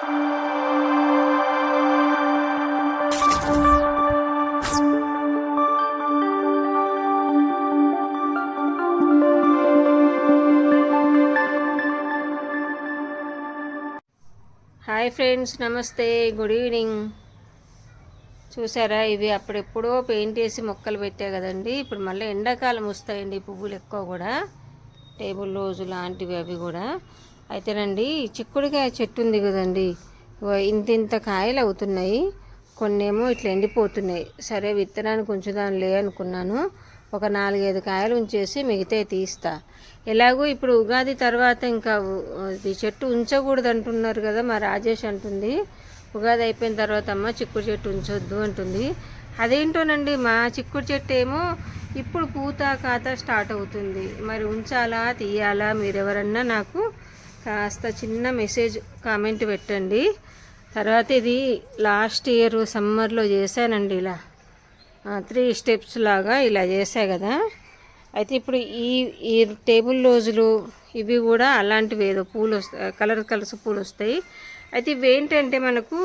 Hi friends, నమస్తే, good evening. చూసారా, ఇవి అప్పుడెప్పుడో పెయింట్ వేసి మొక్కలు పెట్టా కదండి. ఇప్పుడు మళ్ళీ ఎండాకాలం వస్తాయండి పువ్వులు ఎక్కువ కూడా, టేబుల్ రోజు లాంటివి అవి కూడా. అయితేనండి చిక్కుడుకాయ చెట్టు ఉంది కదండి, ఇంత కాయలు అవుతున్నాయి, కొన్నేమో ఇట్లా ఎండిపోతున్నాయి. సరే విత్తనానికి ఉంచుదానిలే అనుకున్నాను. ఒక 4-5 కాయలు ఉంచేసి మిగతాయి తీస్తా. ఎలాగో ఇప్పుడు ఉగాది తర్వాత ఇంకా ఈ చెట్టు ఉంచకూడదు అంటున్నారు కదా, మా రాజేష్ అంటుంది. ఉగాది అయిపోయిన తర్వాత అమ్మ చిక్కుడు చెట్టు ఉంచొద్దు అంటుంది. అదేంటోనండి, మా చిక్కుడు చెట్టు ఏమో ఇప్పుడు పూత కాత స్టార్ట్ అవుతుంది. మరి ఉంచాలా తీయాలా, మీరెవరన్నా నాకు కాస్త చిన్న మెసేజ్ కామెంట్ పెట్టండి. తర్వాత ఇది లాస్ట్ ఇయర్ సమ్మర్లో చేశానండి, ఇలా 3 స్టెప్స్ లాగా ఇలా చేశా కదా. అయితే ఇప్పుడు ఈ టేబుల్ రోజులు ఇవి కూడా అలాంటివి, ఏదో పూలు వస్తాయి, కలర్స్ పూలు వస్తాయి. అయితే ఇవి ఏంటంటే మనకు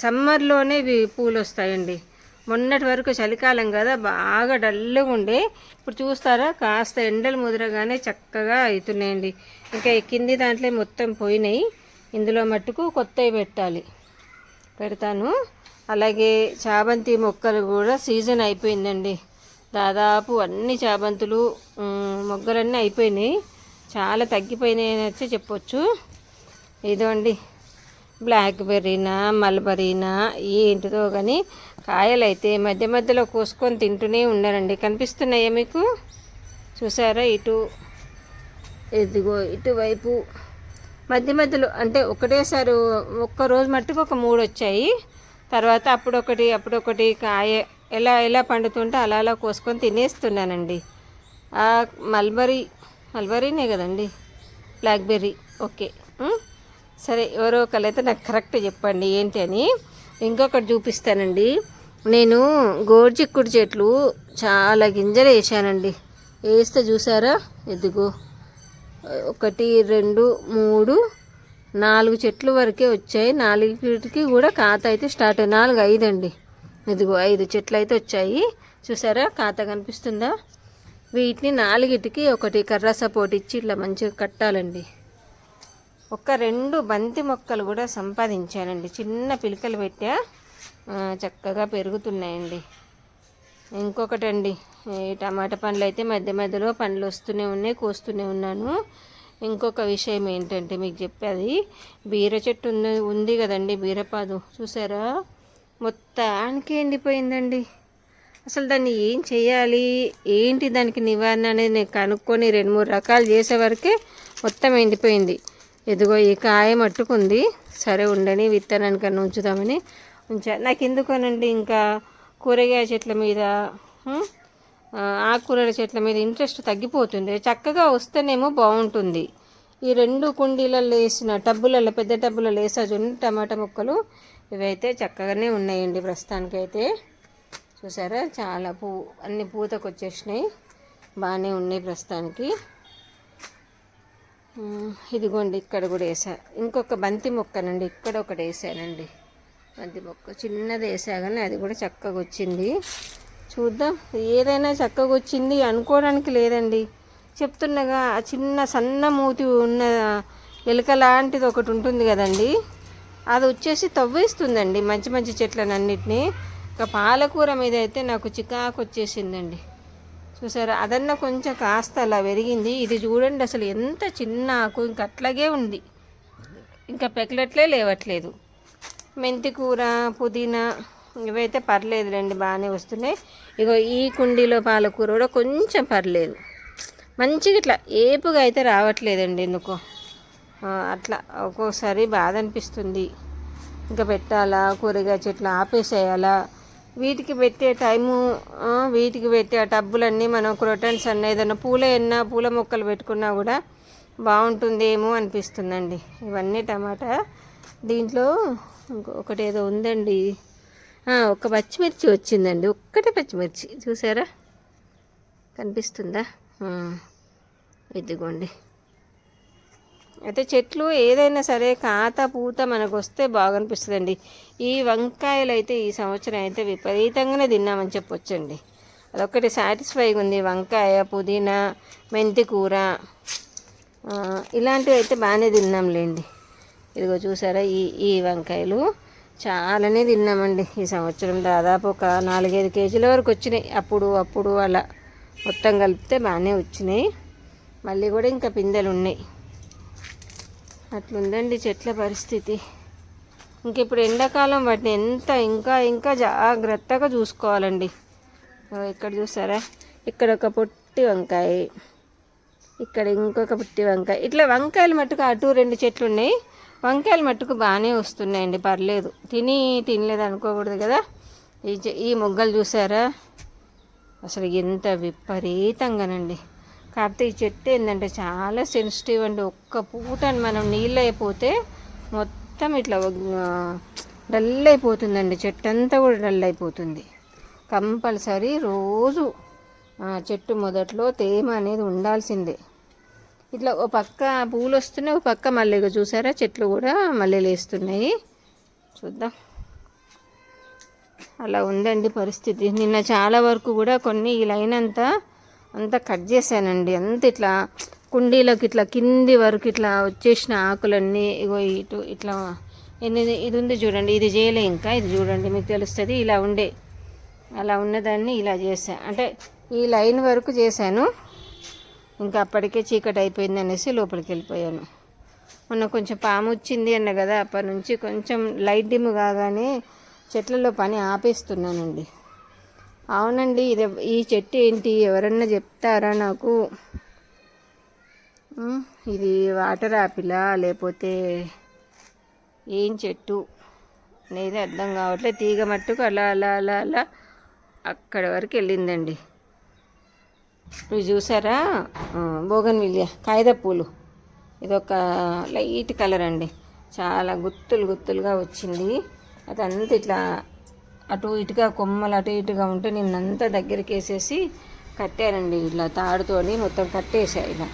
సమ్మర్లోనే ఇవి పూలు వస్తాయండి. మొన్నటి వరకు చలికాలం కదా, బాగా డల్గా ఉండే. ఇప్పుడు చూస్తారా, కాస్త ఎండలు ముదరగానే చక్కగా అవుతున్నాయండి. ఇంకా ఈ కింది దాంట్లో మొత్తం పోయినాయి, ఇందులో మట్టుకు కొత్తవి పెడతాను. అలాగే చామంతి మొక్కలు కూడా సీజన్ అయిపోయిందండి. దాదాపు అన్ని చామంతులు మొగ్గలన్నీ అయిపోయినాయి, చాలా తగ్గిపోయినాయి అని చెప్పొచ్చు. ఇదో అండి, బ్లాక్బెర్రీనా మల్బరీనా ఏంటిదో కానీ కాయలు అయితే మధ్య మధ్యలో కోసుకొని తింటూనే ఉన్నారండి. కనిపిస్తున్నాయా మీకు? చూసారా, ఇదిగో ఇటువైపు మధ్య మధ్యలో, అంటే ఒకటేసారి ఒక్కరోజు మట్టుకు ఒక 3 వచ్చాయి. తర్వాత అప్పుడొకటి కాయ ఎలా పండుతుంటే అలా కోసుకొని తినేస్తున్నానండి. మల్బరీనే కదండి, బ్లాక్బెర్రీ. ఓకే, సరే, ఎవరో ఒకళ్ళైతే నాకు కరెక్ట్ చెప్పండి ఏంటి అని. ఇంకొకటి చూపిస్తానండి. నేను గోరుచిక్కుడు చెట్లు చాలా గింజలు వేసానండి. వేస్తే చూసారా, ఇదిగో 1 2 3 4 చెట్లు వరకే వచ్చాయి. 4కి కూడా కాత అయితే స్టార్ట్ 4 5 అండి. ఇదిగో 5 చెట్లు అయితే వచ్చాయి. చూసారా, కాత కనిపిస్తుందా? వీటిని 4కి ఒకటి కర్ర సపోర్ట్ ఇచ్చి ఇట్లా మంచిగా కట్టాలండి. 2 బంతి మొక్కలు కూడా సంపాదించానండి. చిన్న పిలకలు పెట్టా, చక్కగా పెరుగుతున్నాయండి. ఇంకొకటండి, టమాటా పండ్లు అయితే మధ్య మధ్యలో పండ్లు వస్తూనే ఉన్నాయి, కోస్తూనే ఉన్నాను. ఇంకొక విషయం ఏంటంటే మీకు చెప్పేది, బీర చెట్టు ఉంది కదండి, బీరపాదు. చూసారా, మొత్తానికి ఎండిపోయిందండి. అసలు దాన్ని ఏం చేయాలి, ఏంటి దానికి నివారణ అనేది నేను కనుక్కొని 2-3 రకాలు చేసే వరకే మొత్తం ఎండిపోయింది. ఇదిగో ఈ కాయ మట్టుకుంది. సరే ఉండని, విత్తనానికన్నా ఉంచుదామని నాకు ఎందుకోనండి ఇంకా కూరగాయ చెట్ల మీద, ఆకుకూరల చెట్ల మీద ఇంట్రెస్ట్ తగ్గిపోతుంది. చక్కగా వస్తేనేమో బాగుంటుంది. ఈ 2 కుండీలలో వేసిన టబ్బులలో, పెద్ద టబ్బులలో వేసా చూడండి టమాటా మొక్కలు, ఇవైతే చక్కగానే ఉన్నాయండి ప్రస్తుతానికైతే. చూసారా, చాలా అన్ని పూతకు వచ్చేసినాయి, బాగానే ఉన్నాయి ప్రస్తుతానికి. ఇదిగోండి, ఇక్కడ కూడా వేసా. ఇంకొక బంతి మొక్కనండి, ఇక్కడ ఒకటి వేసానండి. బంతి మొక్క చిన్నది వేసా కానీ అది కూడా చక్కగా వచ్చింది. చూద్దాం, ఏదైనా చక్కగా వచ్చింది అనుకోవడానికి లేదండి. చెప్తున్నగా, ఆ చిన్న సన్న మూతి ఉన్న ఎలుక లాంటిది ఒకటి ఉంటుంది కదండి, అది వచ్చేసి తవ్వేస్తుందండి మంచి మంచి చెట్లను అన్నిటినీ. ఇంకా పాలకూర మీద అయితే నాకు చికాకు వచ్చేసిందండి. చూసారా, అదన్నా కొంచెం కాస్త అలా పెరిగింది. ఇది చూడండి, అసలు ఎంత చిన్న ఆకు, ఇంక అట్లాగే ఉంది, ఇంకా పెకలట్లే లేవట్లేదు. మెంతి కూర, పుదీనా ఇవైతే పర్లేదు రండి, బాగానే వస్తున్నాయి. ఇగో ఈ కుండీలో పాలకూర కూడా కొంచెం పర్లేదు, మంచిగా ఇట్లా ఏపుగా అయితే రావట్లేదండి ఎందుకో. అట్లా ఒక్కోసారి బాధ అనిపిస్తుంది. ఇంకా పెట్టాలా, కూరగాయ చెట్లు ఆపేసేయాలా, వీటికి పెట్టే టైము, వీటికి పెట్టే టబ్బులన్నీ మనం క్రోటన్స్ అన్న ఏదైనా పూల మొక్కలు పెట్టుకున్నా కూడా బాగుంటుందేమో అనిపిస్తుందండి. ఇవన్నీ టమాటా. దీంట్లో ఇంకొకటి ఏదో ఉందండి, ఒక పచ్చిమిర్చి వచ్చిందండి, ఒక్కటే పచ్చిమిర్చి. చూసారా, కనిపిస్తుందా? ఇదిగోండి, అయితే చెట్లు ఏదైనా సరే కాత పూత మనకు వస్తే బాగా అనిపిస్తుందండి. ఈ వంకాయలు అయితే ఈ సంవత్సరం అయితే విపరీతంగానే తిన్నామని చెప్పొచ్చండి. అదొక్కటి సాటిస్ఫైగా ఉంది. వంకాయ, పుదీనా, మెంతి కూర ఇలాంటివి అయితే బాగానే తిన్నాంలేండి. ఇదిగో చూసారా ఈ వంకాయలు చాలానే తిన్నామండి ఈ సంవత్సరం. దాదాపు ఒక 4-5 కేజీల వరకు వచ్చినాయి. అప్పుడు అలా మొత్తం కలిపితే బాగానే వచ్చినాయి. మళ్ళీ కూడా ఇంకా పిందెలు ఉన్నాయి. అట్లుందండి చెట్ల పరిస్థితి. ఇంక ఇప్పుడు ఎండాకాలం వాటిని ఇంకా జాగ్రత్తగా చూసుకోవాలండి. ఇక్కడ చూసారా, ఇక్కడ ఒక పొట్టి వంకాయ, ఇక్కడ ఇంకొక పొట్టి వంకాయ. ఇట్లా వంకాయలు మట్టుకు అటు 2 చెట్లు ఉన్నాయి. వంకాయలు మట్టుకు బాగానే వస్తున్నాయండి, పర్లేదు. తినలేదు అనుకోకూడదు కదా. ఈ మొగ్గలు చూసారా, అసలు ఎంత విపరీతంగానండి. కాకపోతే ఈ చెట్టు ఏంటంటే చాలా సెన్సిటివ్ అండి. ఒక్క పూటని మనం నీళ్ళు అయిపోతే మొత్తం ఇట్లా డల్ అయిపోతుందండి. చెట్టు అంతా కూడా డల్ అయిపోతుంది. కంపల్సరీ రోజు చెట్టు మొదట్లో తేమ అనేది ఉండాల్సిందే. ఇట్లా ఓ పక్క పూలు వస్తున్నాయి, ఓ పక్క మల్లెగా చూసారా చెట్లు కూడా మల్లెలు వేస్తున్నాయి. చూద్దాం, అలా ఉందండి పరిస్థితి. నిన్న చాలా వరకు కూడా కొన్ని ఈ లైన్ అంతా కట్ చేశానండి. అంత ఇట్లా కుండీలోకి ఇట్లా కింది వరకు ఇట్లా వచ్చేసిన ఆకులన్నీ ఇగో ఇటు ఇట్లా ఇది ఉంది చూడండి. ఇది చేయలే ఇంకా, ఇది చూడండి మీకు తెలుస్తుంది. అలా ఉన్నదాన్ని ఇలా చేశాను, అంటే ఈ లైన్ వరకు చేశాను. ఇంకా అప్పటికే చీకటి అయిపోయింది అనేసి లోపలికి వెళ్ళిపోయాను. మొన్న కొంచెం పాము వచ్చింది అన్న కదా, అప్పటి నుంచి కొంచెం లైట్ డిమ్ కాగానే చెట్లలో పని ఆపేస్తున్నానండి. అవునండి, ఈ చెట్టు ఏంటి ఎవరన్నా చెప్తారా నాకు? ఇది వాటర్ యాపిలా లేకపోతే ఏం చెట్టు అనేది అర్థం కావట్లేదు. తీగ మట్టుకు అలా అలా అలా అలా అక్కడ వరకు వెళ్ళిందండి. ఇవి చూసారా, బోగన్విలియా కాగిత పూలు. ఇదొక లైట్ కలర్ అండి, చాలా గుత్తులుగా వచ్చింది. అదంతా ఇట్లా అటు ఇటుగా కొమ్మలు అటు ఇటుగా ఉంటే నిన్నంతా దగ్గరికి వేసేసి కట్టానండి. ఇట్లా తాడుతోని మొత్తం కట్టేసా. ఇలా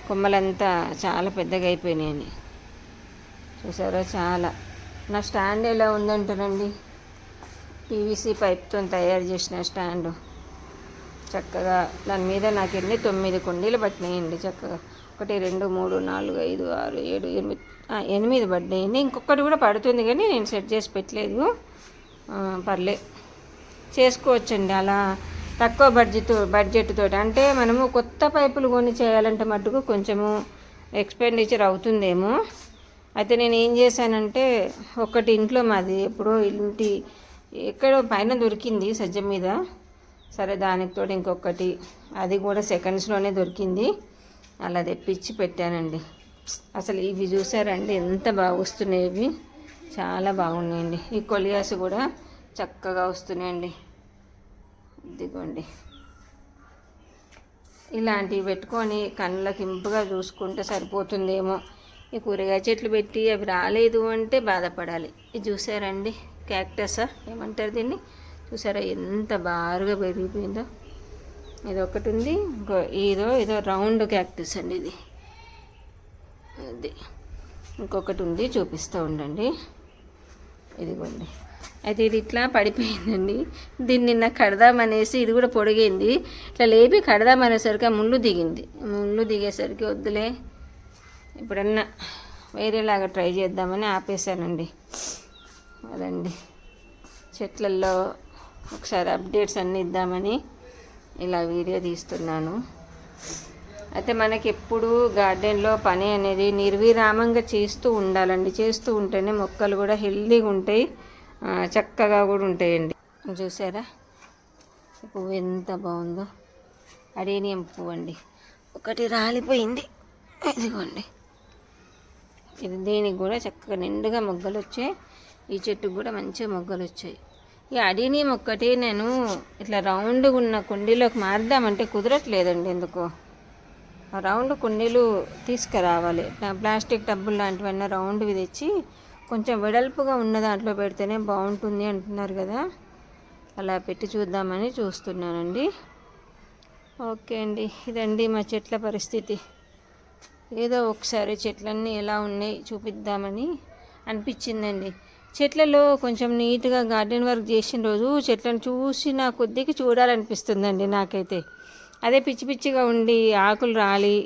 కొమ్మలంతా చాలా పెద్దగా అయిపోయినాయని చూసారా. చాలా నా స్టాండ్ ఎలా ఉందంటారండి, పీవీసీ పైప్తో తయారు చేసిన స్టాండు. చక్కగా దాని మీద నాకు 9 కుండీలు పట్టినాయండి చక్కగా. 1 2 3 4 5 6 7 8 పడ్డాయండి. ఇంకొకటి కూడా పడుతుంది కానీ నేను సెట్ చేసి పెట్టలేదు. పర్లే, చేసుకోవచ్చండి అలా తక్కువ బడ్జెట్ తోటి. అంటే మనము కొత్త పైపులు కొని చేయాలంటే మటుకు కొంచెము ఎక్స్పెండిచర్ అవుతుందేమో. అయితే నేను ఏం చేశానంటే, ఒకటి ఇంట్లో మాది ఎప్పుడో ఎక్కడో పైన దొరికింది సజ్జ మీద. సరే దానికి తోడు ఇంకొకటి, అది కూడా సెకండ్స్లోనే దొరికింది, అలా తెప్పించి పెట్టానండి. అసలు ఇవి చూసారండి ఎంత బాగా వస్తున్నాయి. ఇవి చాలా బాగున్నాయండి. ఈ కొలియాస్ కూడా చక్కగా వస్తున్నాయండి. ఇదిగోండి, ఇలాంటివి పెట్టుకొని కళ్ళకి ఇంపుగా చూసుకుంటే సరిపోతుందేమో. ఈ కూరగాయ చెట్లు పెట్టి అవి రాలేదు అంటే బాధపడాలి. ఇది చూసారండి, క్యాక్టసా ఏమంటారు దీన్ని, చూసారా ఎంత బారుగా పెరిగిపోయిందో. ఇది ఒకటి ఉంది, ఇదో రౌండ్ క్యాక్టస్ అండి ఇది. ఇంకొకటి ఉంది, చూపిస్తూ ఉండండి. ఇదిగోండి. అయితే ఇది ఇట్లా పడిపోయిందండి. దీన్ని నిన్న కడదామనేసి, ఇది కూడా పొడిగింది, ఇట్లా లేపి కడదామనేసరికి ముళ్ళు దిగేసరికి వద్దులే, ఇప్పుడన్నా వేరేలాగా ట్రై చేద్దామని ఆపేశానండి. అదండి, చెట్లల్లో ఒకసారి అప్డేట్స్ అన్నీ ఇద్దామని ఇలా వీడియో తీస్తున్నాను. అయితే మనకి ఎప్పుడు గార్డెన్లో పని అనేది నిర్విరామంగా చేస్తూ ఉండాలండి. చేస్తూ ఉంటేనే మొక్కలు కూడా హెల్దీగా ఉంటాయి, చక్కగా కూడా ఉంటాయండి. చూసారా పువ్వు ఎంత బాగుందో, అడేనియం పువ్వు అండి. ఒకటి రాలిపోయింది, ఇదిగోండి. ఇది దీనికి కూడా చక్కగా నిండుగా మొగ్గలు వచ్చాయి. ఈ చెట్టుకు కూడా మంచిగా మొగ్గలు వచ్చాయి. ఈ అడేనియం ఒక్కటి నేను ఇట్లా రౌండ్గా ఉన్న కుండీలోకి మారుద్దామంటే కుదరట్లేదండి. ఎందుకో రౌండ్ కుండీలు తీసుకురావాలి. ప్లాస్టిక్ టబ్బులు లాంటివన్నీ రౌండ్వి తెచ్చి కొంచెం వెడల్పుగా ఉన్న దాంట్లో పెడితేనే బాగుంటుంది అంటున్నారు కదా, అలా పెట్టి చూద్దామని చూస్తున్నానండి. ఓకే అండి, ఇదండి మా చెట్ల పరిస్థితి. ఏదో ఒకసారి చెట్లన్నీ ఎలా ఉన్నాయి చూపిద్దామని అనిపించిందండి. చెట్లలో కొంచెం నీట్గా గార్డెన్ వర్క్ చేసిన రోజు చెట్లను చూసి నా కొద్దిగా చూడాలనిపిస్తుందండి నాకైతే. అదే పిచ్చి పిచ్చిగా ఉండి ఆకులు రాలి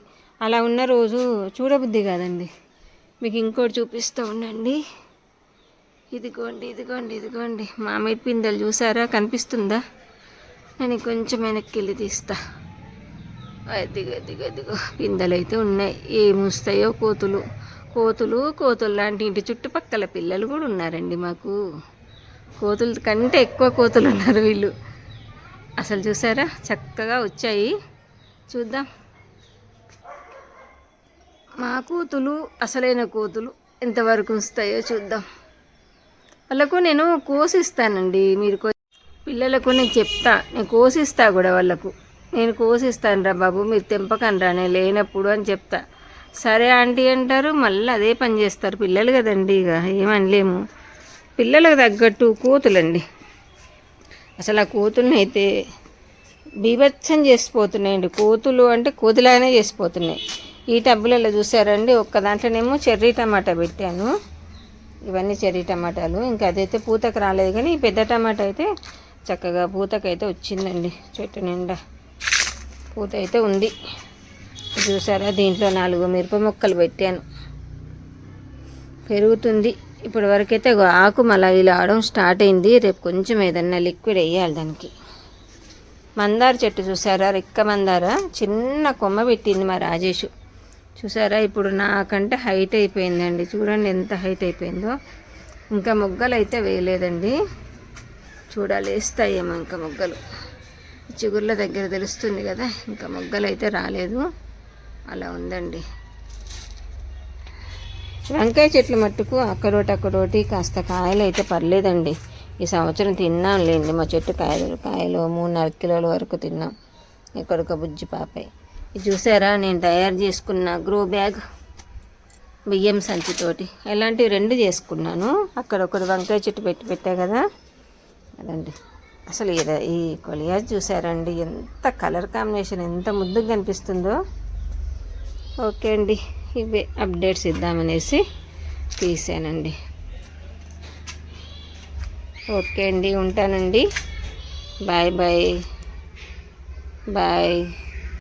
అలా ఉన్న రోజు చూడబుద్ధి కాదండి. మీకు ఇంకోటి చూపిస్తూ ఉండండి. ఇదిగోండి మామిడి పిందెలు చూసారా, కనిపిస్తుందా? నేను కొంచెం వెనక్కి వెళ్ళి తీస్తా. అదిగో పిందెలు అయితే ఉన్నాయి. ఏమొస్తాయో కోతులు లాంటి ఇంటి చుట్టుపక్కల పిల్లలు కూడా ఉన్నారండి మాకు. కోతుల కంటే ఎక్కువ కోతులు ఉన్నారు వీళ్ళు. అసలు చూసారా, చక్కగా వచ్చాయి. చూద్దాం మా కోతులు, అసలైన కోతులు ఎంతవరకు వస్తాయో చూద్దాం. వాళ్ళకు నేను కోసిస్తానండి. మీరు పిల్లలకు నేను చెప్తా, నేను కోసిస్తా కూడా వాళ్ళకు. నేను కోసిస్తాను రా బాబు, మీరు తెంపకండి రా నేను లేనప్పుడు అని చెప్తా. సరే ఆంటీ అంటారు, మళ్ళీ అదే పని చేస్తారు. పిల్లలు కదండి, ఇక ఏమనలేము. పిల్లలకు తగ్గట్టు కోతులండి. అసలు ఆ కోతుల్ని అయితే బీభత్సం చేసిపోతున్నాయండి. కోతులు అంటే కోతులానే చేసిపోతున్నాయి. ఈ టబ్బులలో చూసారండి, ఒక్క దాంట్లోనేమో చెర్రీ టమాటా పెట్టాను. ఇవన్నీ చెర్రీ టమాటాలు. ఇంకా అదైతే పూతకు రాలేదు, కానీ ఈ పెద్ద టమాటా అయితే చక్కగా పూతకైతే వచ్చిందండి. చెట్టు నిండా పూత అయితే ఉంది. చూసారా, దీంట్లో 4 మిరప మొక్కలు పెట్టాను, పెరుగుతుంది. ఇప్పటి వరకైతే ఆకు మళ్ళీ ఇలా ఆడడం స్టార్ట్ అయింది. రేపు కొంచెం ఏదన్నా లిక్విడ్ వేయాలి దానికి. మందార చెట్టు చూసారా, రెక్క మందార చిన్న కొమ్మ పెట్టింది మా రాజేషు. చూసారా, ఇప్పుడు నాకంటే హైట్ అయిపోయిందండి. చూడండి ఎంత హైట్ అయిపోయిందో. ఇంకా మొగ్గలు అయితే వేయలేదండి, చూడాలి వేస్తాయేమో ఇంకా మొగ్గలు. చిగుర్ల దగ్గర తెలుస్తుంది కదా, ఇంకా మొగ్గలు అయితే రాలేదు. అలా ఉందండి. వంకాయ చెట్లు మట్టుకు అక్కడోటి కాస్త కాయలు అయితే పర్లేదండి. ఈ సంవత్సరం తిన్నాం లేండి, మా చెట్టు కాయలు 3-4 కిలోల వరకు తిన్నాం. ఎక్కడొక బుజ్జి పాపాయి. ఇది చూసారా, నేను తయారు చేసుకున్న గ్రో బ్యాగ్ బియ్యం సంచితోటి. ఇలాంటివి 2 చేసుకున్నాను. అక్కడ ఒకటి వంకాయ చెట్టు పెట్టా కదా, అదండి. అసలు ఈ కొలియాజ్ చూసారండి, ఎంత కలర్ కాంబినేషన్, ఎంత ముద్దుగా కనిపిస్తుందో. ఓకే అండి, ఇవే అప్డేట్స్ ఇద్దామనేసి తీసానండి. ఓకే అండి, ఉంటానండి. బాయ్.